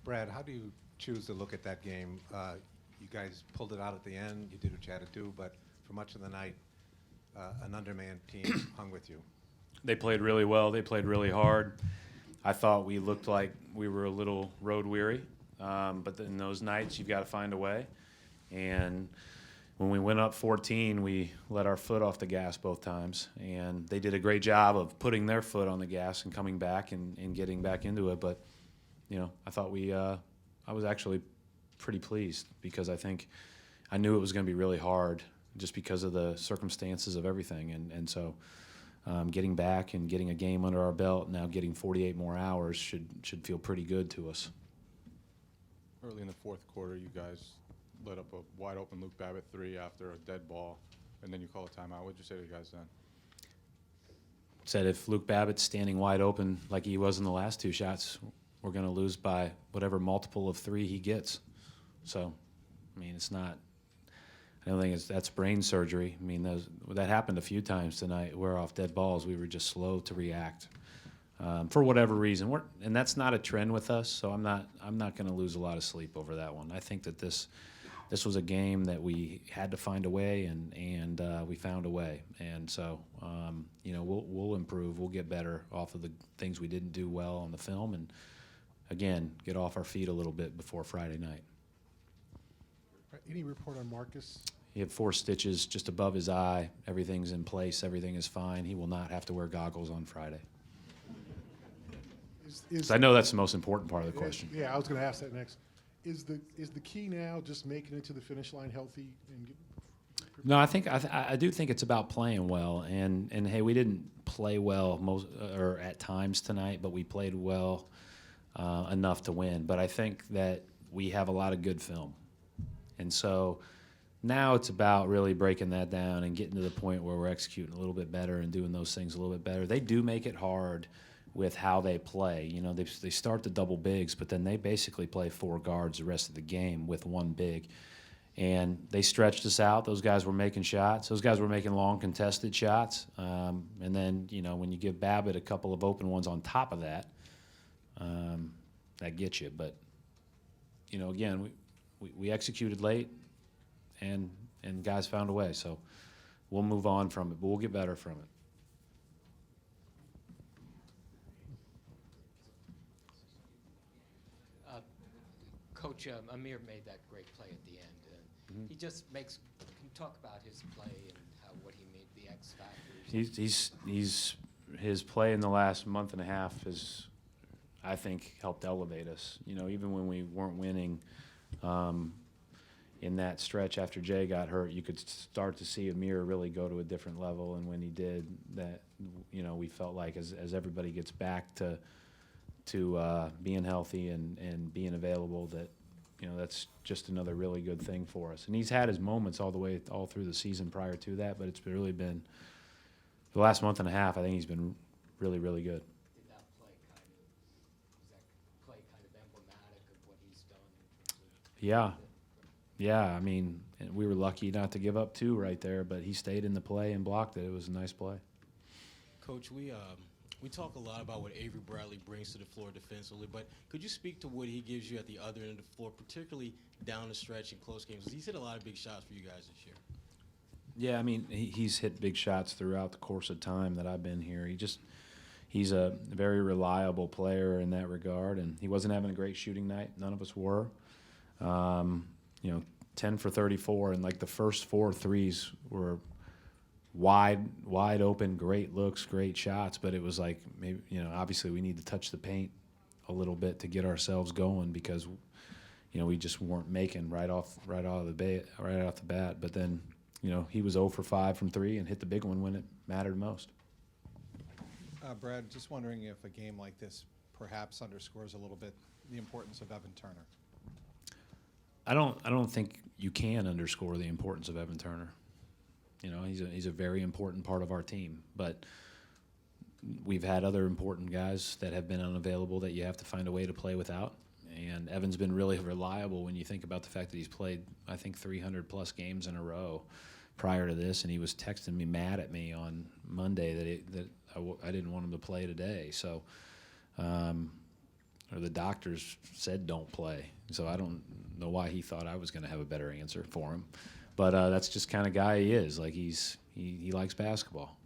Brad, how do you choose to look at that game? You guys pulled it out at the end. You did what you had to do, but for much of the night, an undermanned team hung with you. They played really well. They played really hard. I thought we looked like we were a little road weary, but in those nights, you've got to find a way. And when we went up 14, we let our foot off the gas both times, and they did a great job of putting their foot on the gas and coming back and getting back into it. But I thought I was actually pretty pleased because I knew it was going to be really hard just because of the circumstances of everything, and so getting back and getting a game under our belt, now getting 48 more hours should feel pretty good to us. Early in the fourth quarter, you guys let up a wide-open Luke Babbitt 3 after a dead ball, and then you call a timeout. What did you say to the guys then? Said if Luke Babbitt's standing wide open like he was in the last two shots, we're going to lose by whatever multiple of 3 he gets. So, I mean, it's not – I don't think that's brain surgery. I mean, that happened a few times tonight. We're off dead balls. We were just slow to react for whatever reason. And that's not a trend with us, so I'm not going to lose a lot of sleep over that one. I think that this was a game that we had to find a way, and we found a way. And so, we'll improve. We'll get better off of the things we didn't do well on the film and, again, get off our feet a little bit before Friday night. Any report on Marcus? He had 4 stitches just above his eye. Everything's in place. Everything is fine. He will not have to wear goggles on Friday. I know that's the most important part of the question. Yeah, I was going to ask that next. Is the key now just making it to the finish line healthy? No, I do think it's about playing well. And hey, we didn't play well or at times tonight, but we played well enough to win. But I think that we have a lot of good film. And so now it's about really breaking that down and getting to the point where we're executing a little bit better and doing those things a little bit better. They do make it hard with how they play. They start the double bigs, but then they basically play 4 guards the rest of the game with 1 big. And they stretched us out. Those guys were making shots. Those guys were making long contested shots. And then, when you give Babbitt a couple of open ones on top of that, that gets you. But, again, we executed late, and guys found a way. So we'll move on from it, but we'll get better from it. Coach, Amir made that great play at the end. He just can you talk about his play and what he made, the X factors? His play in the last month and a half has, I think, helped elevate us. Even when we weren't winning, in that stretch after Jay got hurt, you could start to see Amir really go to a different level. And when he did, that we felt like as everybody gets back to being healthy and being available, that that's just another really good thing for us. And he's had his moments all through the season prior to that, but it's really been the last month and a half. I think he's been really, really good. Did that play kind of emblematic of what he's done? Yeah. I mean, we were lucky not to give up 2 right there, but he stayed in the play and blocked it. It was a nice play. Coach, we talk a lot about what Avery Bradley brings to the floor defensively, but could you speak to what he gives you at the other end of the floor, particularly down the stretch in close games? He's hit a lot of big shots for you guys this year. Yeah, I mean, he's hit big shots throughout the course of time that I've been here. He's a very reliable player in that regard, and he wasn't having a great shooting night. None of us were. 10 for 34, and like the first 4 threes were wide open, great looks, great shots, but it was like maybe obviously we need to touch the paint a little bit to get ourselves going because we just weren't making right off the bat. But then he was 0 for 5 from 3 and hit the big one when it mattered most. Brad, just wondering if a game like this perhaps underscores a little bit the importance of Evan Turner. I don't think you can underscore the importance of Evan Turner. He's a very important part of our team, but we've had other important guys that have been unavailable that you have to find a way to play without. And Evan's been really reliable when you think about the fact that he's played, I think, 300-plus games in a row prior to this, and he was texting me mad at me on Monday that I didn't want him to play today. So, or the doctors said don't play. So I don't know why he thought I was going to have a better answer for him. But that's just kind of guy he is. Like he likes basketball.